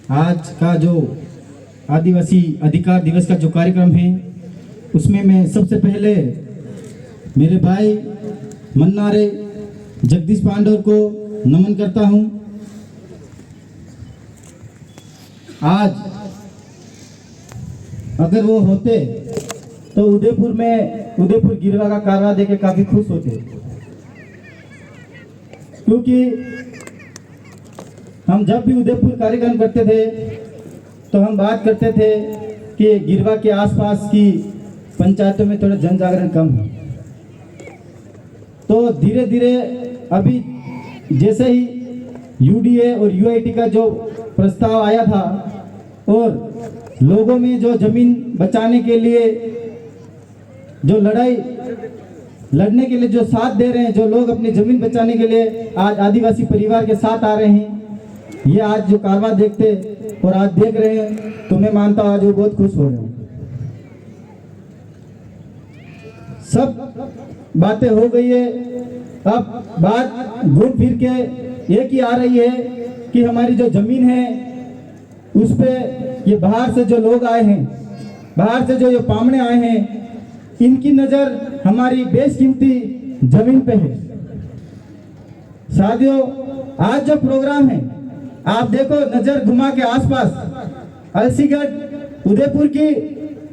आज का जो आदिवासी अधिकार दिवस का जो कार्यक्रम है उसमें मैं सबसे पहले मेरे भाई मन्नारे जगदीश पांडव को नमन करता हूं। आज अगर वो होते तो उदयपुर गिरवा का कारवा देके काफी खुश होते, क्योंकि हम जब भी उदयपुर कार्यक्रम करते थे तो हम बात करते थे कि गिरवा के आसपास की पंचायतों में थोड़ा जन जागरण कम है। तो धीरे धीरे अभी जैसे ही यूडीए और यूआईटी का जो प्रस्ताव आया था और लोगों में जो जमीन बचाने के लिए जो लड़ाई लड़ने के लिए जो साथ दे रहे हैं, जो लोग अपनी जमीन बचाने के लिए आज आदिवासी परिवार के साथ आ रहे हैं, ये आज जो कारवा देखते और आज देख रहे हैं तो मैं मानता हूँ आज वो बहुत खुश हो रहे हैं। सब बातें हो गई है, अब बात घूम फिर के एक ही आ रही है कि हमारी जो जमीन है उस पे ये बाहर से जो लोग आए हैं, बाहर से जो ये पामने आए हैं, इनकी नजर हमारी बेशकीमती जमीन पे है। साथियों, आज जो प्रोग्राम है आप देखो, नजर घुमा के आसपास अलसीगढ़ उदयपुर की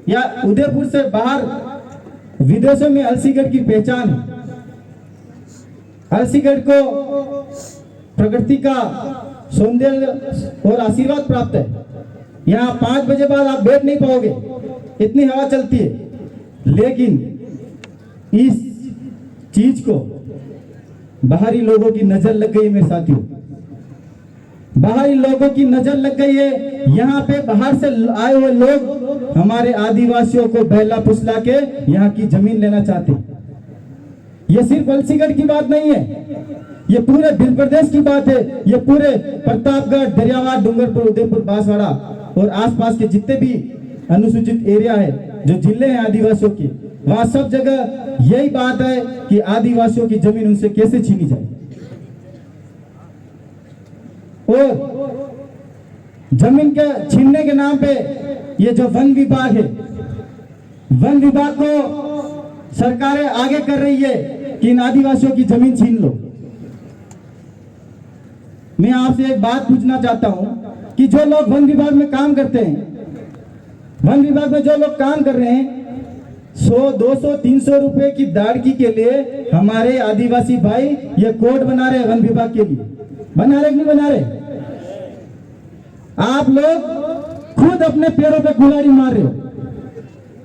या उदयपुर से बाहर विदेशों में अलसीगढ़ की पहचान है। अलसीगढ़ को प्रकृति का सौंदर्य और आशीर्वाद प्राप्त है। यहाँ 5 बजे बाद आप बैठ नहीं पाओगे, इतनी हवा चलती है। लेकिन इस चीज को बाहरी लोगों की नजर लग गई मेरे साथियों, बाहरी लोगों की नजर लग गई है। यहाँ पे बाहर से आए हुए लोग हमारे आदिवासियों को बहला फुसला के यहाँ की जमीन लेना चाहते हैं। ये सिर्फ अलसीगढ़ की बात नहीं है, ये पूरे दिल प्रदेश की बात है। ये पूरे प्रतापगढ़, दरियावाद, डूंगरपुर, उदयपुर, बांसवाड़ा और आसपास के जितने भी अनुसूचित एरिया है, जो जिले हैं आदिवासियों की, वहां सब जगह यही बात है कि आदिवासियों की जमीन उनसे कैसे छीनी जाए। और जमीन के छीनने के नाम पे ये जो वन विभाग है, वन विभाग को सरकारें आगे कर रही है कि इन आदिवासियों की जमीन छीन लो। मैं आपसे एक बात पूछना चाहता हूं कि जो लोग वन विभाग में काम करते हैं, वन विभाग में जो लोग काम कर रहे हैं, 100, 200, 300 रुपए की दाड़की के लिए हमारे आदिवासी भाई ये कोड बना रहे हैं वन विभाग के लिए। बना रहे कि नहीं बना रहे? आप लोग खुद अपने पैरों पे कुल्हाड़ी मार रहे हो,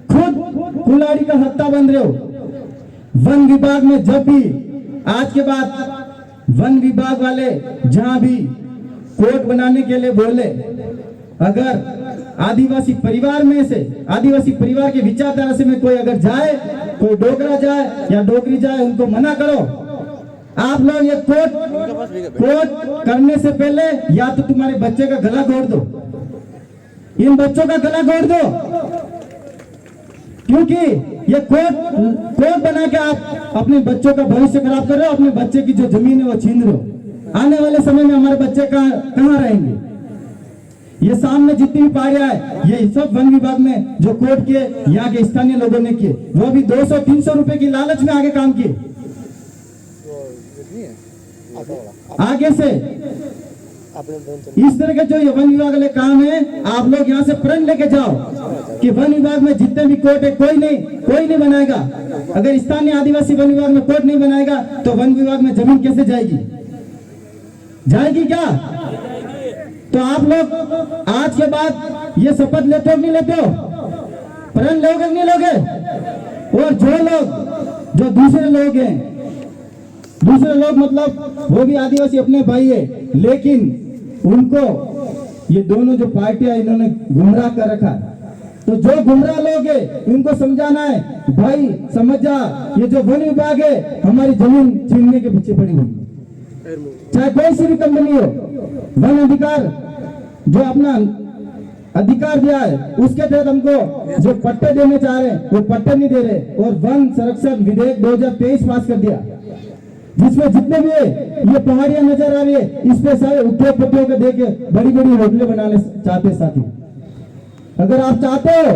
खुद कुल्हाड़ी का हत्था बन रहे हो। वन विभाग में जब भी आज के बाद वन विभाग वाले जहां भी कोर्ट बनाने के लिए बोले, अगर आदिवासी परिवार में से, आदिवासी परिवार के विचारधारा से में कोई अगर जाए, कोई डोगरा जाए या डोगरी जाए, उनको मना करो। आप लोग ये कोर्ट करने से पहले या तो तुम्हारे बच्चे का गला घोट दो, इन बच्चों का गला घोट दो, क्योंकि ये कोर्ट बना के आप अपने बच्चों का भविष्य खराब कर रहे हो, अपने बच्चे की जो जमीन है वो छीन रहे हो। आने वाले समय में हमारे बच्चे कहाँ रहेंगे? ये सामने जितनी भी पारियां है, ये सब वन विभाग में जो कोर्ट किए, यहाँ के स्थानीय लोगों ने किए, वो भी 200-300 रुपए की लालच में आगे काम किए। आगे से इस तरह के जो ये वन विभाग वाले काम है, आप लोग यहाँ से प्रण लेके जाओ कि वन विभाग में जितने भी कोर्ट है कोई नहीं बनाएगा। अगर स्थानीय आदिवासी वन विभाग में कोर्ट नहीं बनाएगा तो वन विभाग में जमीन कैसे जाएगी? जाएगी क्या? तो आप लोग आज के बाद ये शपथ लेते हो नहीं लेते हो? प्रण लोगे नहीं लोगे? और जो दूसरे लोग हैं, दूसरे लोग मतलब वो भी आदिवासी अपने भाई है, लेकिन उनको ये दोनों जो पार्टियां इन्होंने गुमराह कर रखा है। तो जो गुमराह लोग है उनको समझाना है, भाई समझ जा, ये जो वन विभाग है हमारी जमीन छीनने के पीछे पड़ी हुई, चाहे कोई सी भी कंपनी हो। वन अधिकार जो अपना अधिकार दिया है उसके तहत हमको जो पट्टे देने चाह रहे हैं वो पट्टे नहीं दे रहे, और वन संरक्षण विधेयक 2023 पास कर दिया जिसमें जितने भी ये पहाड़ियां नजर आ रही है, इस पे सारे उद्योगपतियों को देके बड़ी बड़ी होटलें बनाने चाहते साथी। अगर आप चाहते हो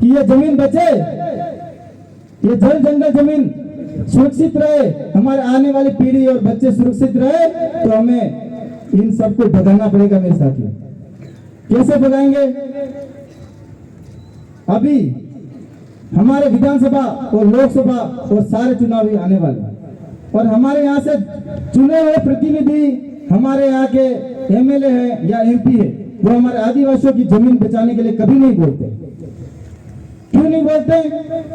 कि ये जमीन बचे, ये जल जंगल जमीन सुरक्षित रहे, हमारे आने वाली पीढ़ी और बच्चे सुरक्षित रहे, तो हमें इन सबको भगाना पड़ेगा मेरे साथियों। कैसे भगाएंगे? अभी हमारे विधानसभा और लोकसभा और सारे चुनाव भी आने वाले, और हमारे यहाँ से चुने हुए प्रतिनिधि हमारे यहाँ के एमएलए है या एमपी है, वो हमारे आदिवासियों की जमीन बचाने के लिए कभी नहीं बोलते। क्यों नहीं बोलते?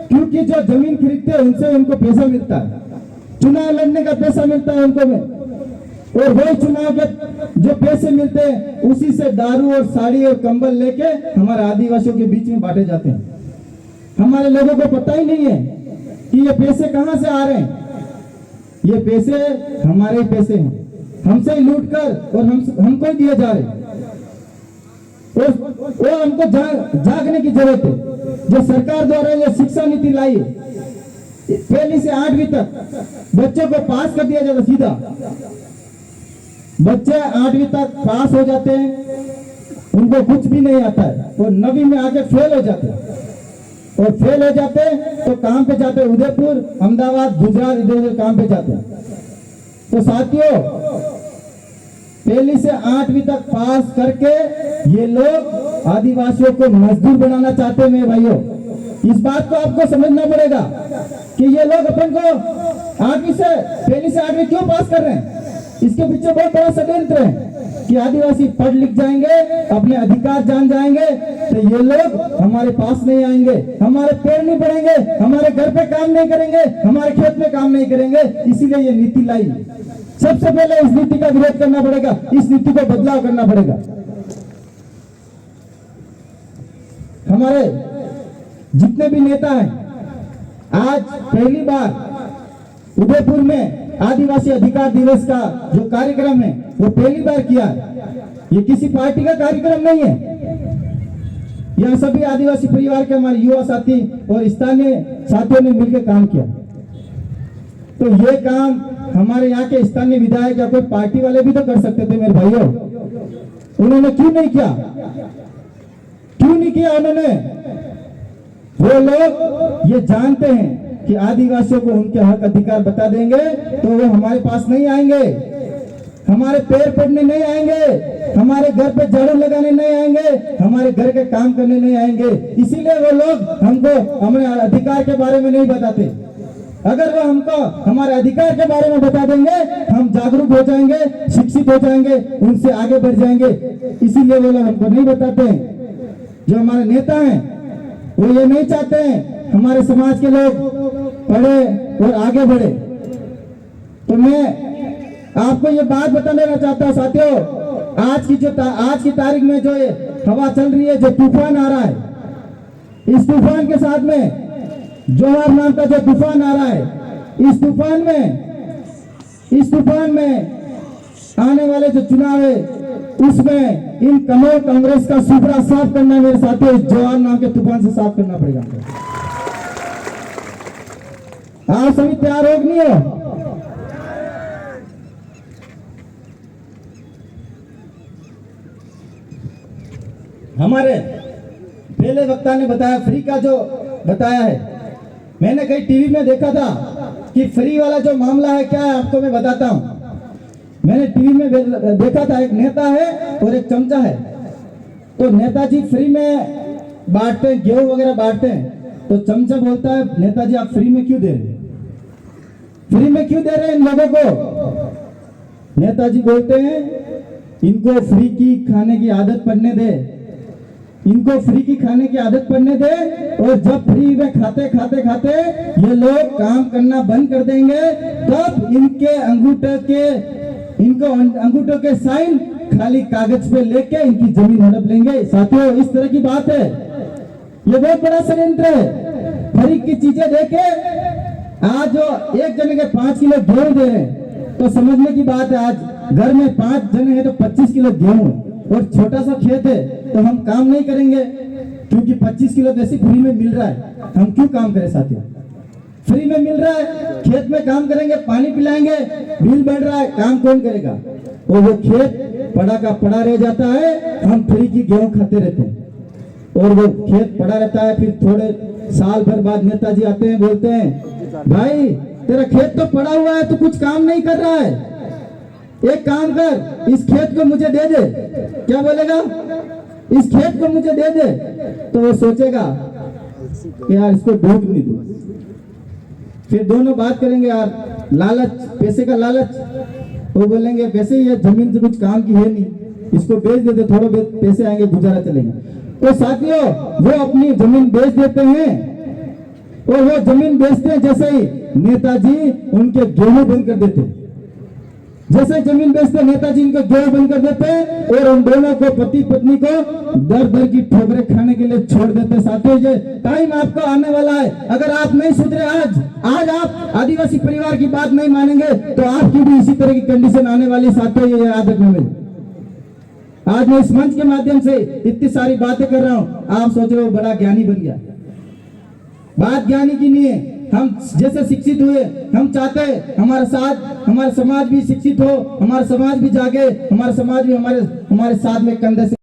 क्योंकि जो जमीन खरीदते हैं उनसे उनको पैसा मिलता है, चुनाव लड़ने का पैसा मिलता है उनको में, और वही चुनाव के जो पैसे मिलते हैं उसी से दारू और साड़ी और कंबल लेके हमारे आदिवासियों के बीच में बांटे जाते हैं। हमारे लोगों को पता ही नहीं है कि ये पैसे कहां से आ रहे हैं। ये पैसे हमारे पैसे हैं, हमसे ही लूट कर और हमको ही दिए जा रहे हैं। और हमको जागने की जरूरत है। जो सरकार द्वारा ये शिक्षा नीति लाई है, पहली से 8वीं तक बच्चों को पास कर दिया जाता, सीधा बच्चे 8वीं तक पास हो जाते हैं, उनको कुछ भी नहीं आता है, और 9वीं में आके फेल हो जाते हैं, और फेल हो जाते हैं तो काम पे जाते हैं, उदयपुर, अहमदाबाद, गुजरात, इधर उधर काम पे जाते हैं। तो साथियों, पहली से 8वीं तक पास करके ये लोग आदिवासियों को मजदूर बनाना चाहते हैं। मेरे भाइयों, इस बात को आपको समझना पड़ेगा कि ये लोग अपन को पहली से 8वीं क्यों पास कर रहे हैं। इसके पीछे बहुत बड़ा षड्यंत्र है कि आदिवासी पढ़ लिख जाएंगे, अपने अधिकार जान जाएंगे, तो ये लोग हमारे पास नहीं आएंगे, हमारे पेड़ नहीं बढ़ेंगे, हमारे घर पे काम नहीं करेंगे, हमारे खेत में काम नहीं करेंगे। इसीलिए ये नीति लाई। सबसे पहले इस नीति का विरोध करना पड़ेगा, इस नीति को बदलाव करना पड़ेगा। हमारे जितने भी नेता हैं, आज पहली बार उदयपुर में आदिवासी अधिकार दिवस का जो कार्यक्रम है वो पहली बार किया है। ये किसी पार्टी का कार्यक्रम नहीं है, यह सभी आदिवासी परिवार के हमारे युवा साथी और स्थानीय साथियों ने मिलकर काम किया। तो ये काम हमारे यहाँ के स्थानीय विधायक या कोई पार्टी वाले भी तो कर सकते थे मेरे भाइयों, उन्होंने क्यों नहीं किया? क्यों नहीं किया उन्होंने? वो लोग ये जानते हैं कि आदिवासियों को उनके हक अधिकार बता देंगे तो वो हमारे पास नहीं आएंगे, हमारे पैर पड़ने नहीं आएंगे, हमारे घर पे झाड़ू लगाने नहीं आएंगे, हमारे घर के काम करने नहीं आएंगे। इसीलिए वो लोग हमको हमारे अधिकार के बारे में नहीं बताते। अगर वो हमको हमारे अधिकार के बारे में बता देंगे, हम जागरूक हो जाएंगे, शिक्षित हो जाएंगे, उनसे आगे बढ़ जाएंगे। इसीलिए वो लोग हमको नहीं बताते हैं। जो हमारे नेता हैं वो ये नहीं चाहते हैं हमारे समाज के लोग पढ़े और आगे बढ़े। तो मैं आपको ये बात बता देना चाहता हूँ साथियों, आज की तारीख में जो ये हवा चल रही है, जो तूफान आ रहा है, इस तूफान के साथ में जोहार नाम का जो तूफान आ रहा है, इस तूफान में आने वाले जो चुनाव है उसमें इन कमल कांग्रेस का सुपड़ा साफ करना है मेरे साथियों। इस जोहार नाम के तूफान से साफ करना पड़ेगा। आप सभी तैयार हो कि नहीं हो? हमारे पहले वक्ता ने बताया फ्री का जो बताया है, मैंने कहीं टीवी में देखा था कि फ्री वाला जो मामला है क्या है, आपको मैं बताता हूं। मैंने टीवी में देखा था, एक नेता है और एक चमचा है। तो नेताजी फ्री में बांटते हैं, गेहूं वगैरह बांटते हैं, तो चमचा बोलता है नेताजी आप फ्री में क्यों दे रहे हैं, फ्री में क्यों दे रहे हैं इन लोगों को? नेताजी बोलते हैं इनको फ्री की खाने की आदत पड़ने दे, इनको फ्री की खाने की आदत पड़ने दे, और जब फ्री में खाते खाते खाते ये लोग काम करना बंद कर देंगे, तब इनको अंगूठों के साइन खाली कागज पे लेके इनकी जमीन हड़प लेंगे। साथियों, इस तरह की बात है, ये बहुत बड़ा षड्यंत्र है। फ्री की चीजें देके आज जो एक जने के 5 किलो गेहूं दे रहे हैं, तो समझने की बात है, आज घर में 5 जने हैं तो 25 किलो गेहूं, और छोटा सा खेत है तो हम काम नहीं करेंगे क्योंकि 25 किलो जैसे फ्री में मिल रहा है, हम क्यों काम करें साथियों? फ्री में मिल रहा है, खेत में काम करेंगे, पानी पिलाएंगे, बिल बढ़ रहा है, काम कौन करेगा? और वो खेत पड़ा का पड़ा रह जाता है, हम फ्री की गेहूं खाते रहते हैं। और वो खेत पड़ा रहता है, फिर थोड़े साल भर बाद नेताजी आते हैं, बोलते हैं भाई तेरा खेत तो पड़ा हुआ है, तो कुछ काम नहीं कर रहा है, एक काम कर, इस खेत को मुझे दे दे। क्या बोलेगा? इस खेत को मुझे दे दे। तो वो सोचेगा कि यार इसको डूब नहीं दूं। फिर दोनों बात करेंगे, यार लालच, पैसे का लालच। वो बोलेंगे वैसे ये जमीन से कुछ काम की है नहीं, इसको बेच देते, थोड़े पैसे आएंगे, गुजारा चलेगा। तो साथियों वो अपनी जमीन बेच देते हैं, और वो जमीन बेचते हैं जैसे ही नेताजी उनके गेहूं बंद कर देते, जैसे जमीन बेचते नेताजी इनको गेहूं बंद कर देते, और उन दोनों को, पति पत्नी को दर दर की ठोकरें खाने के लिए छोड़ देते। साथियों ये टाइम आपको आने वाला है, अगर आप नहीं सुधरे आज आप आदिवासी परिवार की बात नहीं मानेंगे तो आपकी भी इसी तरह की कंडीशन आने वाली। साथियों ये याद रखना मेरे, आज मैं इस मंच के माध्यम से इतनी सारी बातें कर रहा हूं, आप सोच रहे हो बड़ा ज्ञानी बन गया। बात ज्ञानी की नहीं है, हम जैसे शिक्षित हुए, हम चाहते हैं हमारा समाज भी शिक्षित हो, हमारा समाज भी जागे, हमारा समाज भी हमारे साथ में कंधे से